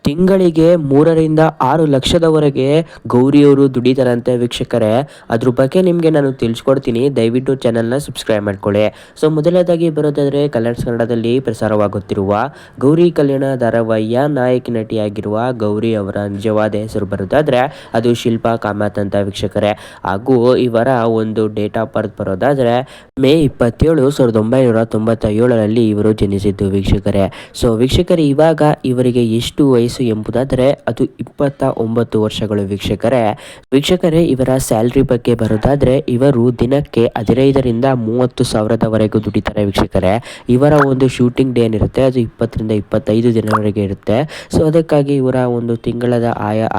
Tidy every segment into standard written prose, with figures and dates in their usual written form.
ತಿಂಗಳಿಗೆ 3ರಿಂದ 6 ಲಕ್ಷದವರೆಗೆ ಗೌರಿಯವರು ದುಡಿತಾರಂತೆ ವೀಕ್ಷಕರೇ. ಅದ್ರ ಬಗ್ಗೆ ನಿಮಗೆ ನಾನು ತಿಳಿಸ್ಕೊಡ್ತೀನಿ. ದಯವಿಟ್ಟು ಚಾನಲ್ನ ಸಬ್ಸ್ಕ್ರೈಬ್ ಮಾಡ್ಕೊಳ್ಳಿ. ಸೊ ಮೊದಲನೇದಾಗಿ ಬರೋದಾದರೆ ಕನ್ನಡದಲ್ಲಿ ಪ್ರಸಾರವಾಗುತ್ತಿರುವ ಗೌರಿ ಕಲ್ಯಾಣ ಧಾರಾವಾಹಿಯ ನಾಯಕಿ ನಟಿಯಾಗಿರುವ ಗೌರಿ ಅವರ ನಿಜವಾದ ಹೆಸರು ಬರೋದಾದರೆ ಅದು ಶಿಲ್ಪಾ ಕಾಮತ್ ಅಂತ ವೀಕ್ಷಕರೇ. ಹಾಗೂ ಇವರ ಒಂದು ಡೇಟ್ ಆಫ್ ಬರ್ತ್ ಬರೋದಾದರೆ ಮೇ 27, 1997ರಲ್ಲಿ ಇವರು ಜನಿಸಿದ್ದು ವೀಕ್ಷಕರೇ. ಸೊ ವೀಕ್ಷಕರೇ, ಇವಾಗ ಇವರಿಗೆ ಎಷ್ಟು ವಯಸ್ಸು ಎಂಬುದಾದರೆ ಅದು 29 ವರ್ಷಗಳು ವೀಕ್ಷಕರೇ. ಇವರ ಸ್ಯಾಲ್ರಿ ಬಗ್ಗೆ ಬರೋದಾದರೆ ಇವರು ದಿನಕ್ಕೆ 15ರಿಂದ 30 ಸಾವಿರದವರೆಗೂ ದುಡಿತಾರೆ ವೀಕ್ಷಕರೇ. ಇವರ ಒಂದು ಶೂಟಿಂಗ್ ಡೇ ಏನಿರುತ್ತೆ ಅದು 20ರಿಂದ 25 ದಿನವರೆಗೆ ಇರುತ್ತೆ. ಸೊ ಅದಕ್ಕಾಗಿ ಇವರ ಒಂದು ತಿಂಗಳದ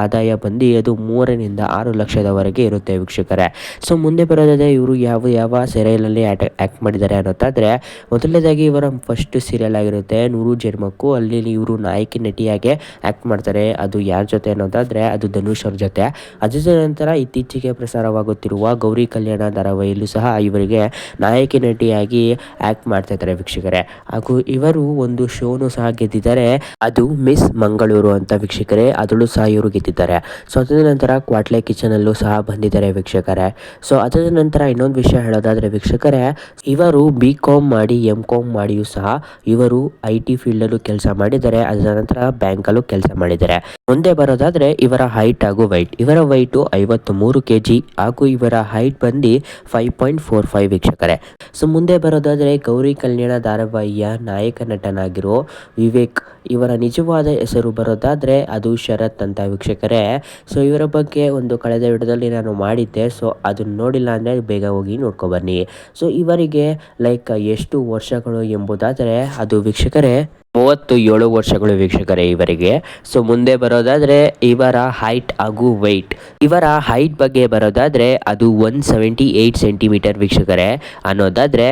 ಆದಾಯ ಬಂದು ಅದು 3ರಿಂದ 6 ಲಕ್ಷದವರೆಗೆ ಇರುತ್ತೆ ವೀಕ್ಷಕರೇ. ಸೊ ಮುಂದೆ ಬರೋದಾದರೆ ಇವರು ಯಾವ ಸೀರಿಯಲಲ್ಲಿ ಆ್ಯಕ್ಟ್ ಮಾಡಿದ್ದಾರೆ ಅನ್ನೋದಾದರೆ ಮೊದಲನೇದಾಗಿ ಇವರ ಫಸ್ಟ್ ಸೀರಿಯಲ್ ಆಗಿರುತ್ತೆ ನೂರು ಜನ್ಮಕ್ಕೂ. ಅಲ್ಲಿ ಇವರು ನಾಯಕಿ ನಟಿಯಾಗಿ ಆ್ಯಕ್ಟ್ ಮಾಡ್ತಾರೆ. ಅದು ಯಾರ ಜೊತೆ ಅನ್ನೋದಾದರೆ ಅದು ಧನುಷ್ ಅವ್ರ ಜೊತೆ. ಅದಾದ ನಂತರ ಇತ್ತೀಚೆಗೆ ಪ್ರಸಾರವಾಗುತ್ತಿರುವ ಗೌರಿ ಕಲ್ಯಾಣ ಧಾರಾವಾಹಿಯಲ್ಲೂ ಸಹ ಇವರಿಗೆ ನಾಯಕಿ ನಟಿಯಾಗಿ ಆ್ಯಕ್ಟ್ ಮಾಡ್ತಾ ಇದ್ದಾರೆ ವೀಕ್ಷಕರೇ. ಹಾಗೂ ಇವರು ಒಂದು ಶೋನು ಸಹ ಗೆದ್ದಿದ್ದಾರೆ, ಅದು ಮಿಸ್ ಮಂಗಳೂರು ಅಂತ ವೀಕ್ಷಕರೇ. ಅದರಲ್ಲೂ ಸಹ ಇವರು ಗೆದ್ದಿದ್ದಾರೆ. ಸೊ ಅದಾದ ನಂತರ ಕ್ವಾಟ್ಲೆ ಕಿಚನಲ್ಲೂ ಸಹ ಬಂದಿದ್ದಾರೆ ವೀಕ್ಷಕರೇ. ಸೊ ಅದಾದ ನಂತರ ಇನ್ನೊಂದು ವಿಷಯ ಹೇಳೋದಾದರೆ ವೀಕ್ಷಕರೇ, ಇವರು BCom ಮಾಡಿ MCom ಮಾಡಿಯೂ ಸಹ ಇವರು IT ಫೀಲ್ಡಲ್ಲೂ ಕೆಲಸ ಮಾಡಿದ್ದಾರೆ. ಅದರ ನಂತರ ಬ್ಯಾಂಕಲ್ಲೂ ಕೆಲಸ ಮಾಡಿದ್ದಾರೆ. ಮುಂದೆ ಬರೋದಾದರೆ ಇವರ ಹೈಟ್ ಹಾಗೂ ವೈಟ್. ಇವರ ವೈಟು 53 kg ಹಾಗೂ ಇವರ ಹೈಟ್ ಬಂದು 5.45 ವೀಕ್ಷಕರೇ. ಸೊ ಮುಂದೆ ಬರೋದಾದರೆ ಗೌರಿ ಕಲ್ಯಾಣ ಧಾರಾವಾಹಿಯ ನಾಯಕ ನಟನಾಗಿರೋ ವಿವೇಕ್, ಇವರ ನಿಜವಾದ ಹೆಸರು ಬರೋದಾದರೆ ಅದು ಶರತ್ ಅಂತ ವೀಕ್ಷಕರೇ. ಸೊ ಇವರ ಬಗ್ಗೆ ಒಂದು ಕಳೆದ ವಿಡಿಯೋದಲ್ಲಿ ನಾನು ಮಾಡಿದ್ದೆ. ಸೊ ಅದನ್ನು ನೋಡಿಲ್ಲ ಅಂದರೆ ಬೇಗ ಹೋಗಿ ನೋಡ್ಕೊಬನ್ನಿ. ಸೊ ಇವರಿಗೆ ಎಷ್ಟು ವರ್ಷಗಳು ಎಂಬುದಾದರೆ ಅದು ವೀಕ್ಷಕರೇ 37 ವರ್ಷಗಳು ವೀಕ್ಷಕರೇ ಇವರಿಗೆ. ಸೊ ಮುಂದೆ ಬರೋದಾದರೆ ಇವರ ಹೈಟ್ ಹಾಗೂ ವೆಯ್ಟ್. ಇವರ ಹೈಟ್ ಬಗ್ಗೆ ಬರೋದಾದರೆ ಅದು 178 ಸೆಂಟಿಮೀಟರ್ ವೀಕ್ಷಕರೇ. ಅನ್ನೋದಾದರೆ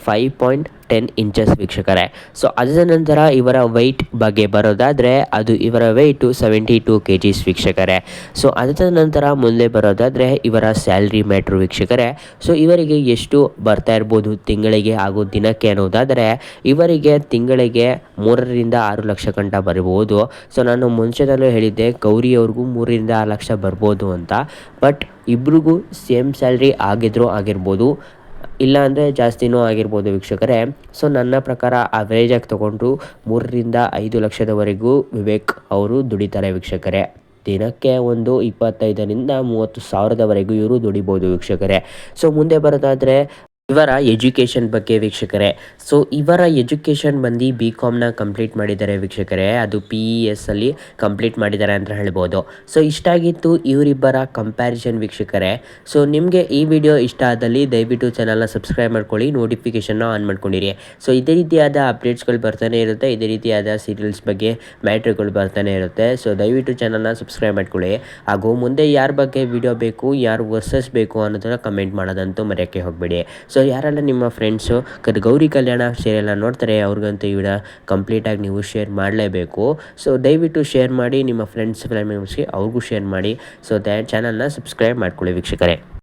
5.10 ಇಂಚಸ್ ವೀಕ್ಷಕರೇ. ಸೊ ಅದಾದ ನಂತರ ಇವರ ವೆಯ್ಟ್ ಬಗ್ಗೆ ಬರೋದಾದರೆ ಅದು ಇವರ ವೆಯ್ಟು 72 kg ವೀಕ್ಷಕರೇ. ಸೊ ಅದಾದ ನಂತರ ಮುಂದೆ ಬರೋದಾದರೆ ಇವರ ಸ್ಯಾಲ್ರಿ ಮ್ಯಾಟ್ರು ವೀಕ್ಷಕರೇ. ಸೊ ಇವರಿಗೆ ಎಷ್ಟು ಬರ್ತಾ ಇರ್ಬೋದು ತಿಂಗಳಿಗೆ ಹಾಗೂ ದಿನಕ್ಕೆ ಅನ್ನೋದಾದರೆ ಇವರಿಗೆ ತಿಂಗಳಿಗೆ 3ರಿಂದ 6 ಲಕ್ಷ ಗಂಟ ಬರ್ಬೋದು. ಸೊ ನಾನು ಮುಂಚೆನಲ್ಲೂ ಹೇಳಿದ್ದೆ ಗೌರಿ ಅವ್ರಿಗೂ 3ರಿಂದ 6 ಲಕ್ಷ ಬರ್ಬೋದು ಅಂತ. ಬಟ್ ಇಬ್ರಿಗೂ ಸೇಮ್ ಸ್ಯಾಲ್ರಿ ಆಗಿರ್ಬೋದು, ಇಲ್ಲ ಅಂದರೆ ಜಾಸ್ತಿನೂ ಆಗಿರ್ಬೋದು ವೀಕ್ಷಕರೇ. ಸೊ ನನ್ನ ಪ್ರಕಾರ ಆವ್ರೇಜಾಗಿ ತೊಗೊಂಡ್ರು 3ರಿಂದ 5 ಲಕ್ಷದವರೆಗೂ ವಿವೇಕ್ ಅವರು ದುಡಿತಾರೆ ವೀಕ್ಷಕರೇ. ದಿನಕ್ಕೆ ಒಂದು 25ರಿಂದ 30 ಸಾವಿರದವರೆಗೂ ಇವರು ದುಡಿಬೋದು ವೀಕ್ಷಕರೇ. ಸೊ ಮುಂದೆ ಬರೋದಾದರೆ ಇವರ ಎಜುಕೇಷನ್ ಬಗ್ಗೆ ವೀಕ್ಷಕರೇ. ಸೊ ಇವರ ಎಜುಕೇಷನ್ ಬಂದು BComನ ಕಂಪ್ಲೀಟ್ ಮಾಡಿದ್ದಾರೆ ವೀಕ್ಷಕರೇ. ಅದು PES ಅಲ್ಲಿ ಕಂಪ್ಲೀಟ್ ಮಾಡಿದ್ದಾರೆ ಅಂತ ಹೇಳ್ಬೋದು. ಸೊ ಇಷ್ಟಾಗಿತ್ತು ಇವರಿಬ್ಬರ ಕಂಪ್ಯಾರಿಸನ್ ವೀಕ್ಷಕರೇ. ಸೊ ನಿಮಗೆ ಈ ವಿಡಿಯೋ ಇಷ್ಟ ಆದಲ್ಲಿ ದಯವಿಟ್ಟು ಚಾನಲ್ನ ಸಬ್ಸ್ಕ್ರೈಬ್ ಮಾಡ್ಕೊಳ್ಳಿ, ನೋಟಿಫಿಕೇಷನ್ನ ಆನ್ ಮಾಡ್ಕೊಂಡಿರಿ. ಸೊ ಇದೇ ರೀತಿಯಾದ ಅಪ್ಡೇಟ್ಸ್ಗಳು ಬರ್ತಾನೆ ಇರುತ್ತೆ, ಇದೇ ರೀತಿಯಾದ ಸೀರಿಯಲ್ಸ್ ಬಗ್ಗೆ ಮ್ಯಾಟ್ರ್ಗಳು ಬರ್ತಾನೆ ಇರುತ್ತೆ. ಸೊ ದಯವಿಟ್ಟು ಚಾನಲ್ನ ಸಬ್ಸ್ಕ್ರೈಬ್ ಮಾಡ್ಕೊಳ್ಳಿ. ಹಾಗೂ ಮುಂದೆ ಯಾರ ಬಗ್ಗೆ ವಿಡಿಯೋ ಬೇಕು, ಯಾರು ವರ್ಸಸ್ ಬೇಕು ಅನ್ನೋದನ್ನು ಕಮೆಂಟ್ ಮಾಡೋದಂತೂ ಮರೆಯೋಕ್ಕೆ ಹೋಗಬೇಡಿ. ಸೊ ಯಾರೆಲ್ಲ ನಿಮ್ಮ ಫ್ರೆಂಡ್ಸು ಗೌರಿ ಕಲ್ಯಾಣ ಸೀರಿಯಲ್ನ ನೋಡ್ತಾರೆ ಅವ್ರಿಗಂತೂ ಈ ವಿಡಿಯೋ ಕಂಪ್ಲೀಟಾಗಿ ನೀವು ಶೇರ್ ಮಾಡಲೇಬೇಕು. ಸೊ ದಯವಿಟ್ಟು ಶೇರ್ ಮಾಡಿ, ನಿಮ್ಮ ಫ್ರೆಂಡ್ಸ್ ಫ್ಯಾಮಿಲಿ ಮೆಂಬರ್ಸ್ಗೆ ಅವ್ರಿಗೂ ಶೇರ್ ಮಾಡಿ. ಸೊ ಚಾನಲ್ನ ಸಬ್ಸ್ಕ್ರೈಬ್ ಮಾಡ್ಕೊಳ್ಳಿ ವೀಕ್ಷಕರೇ.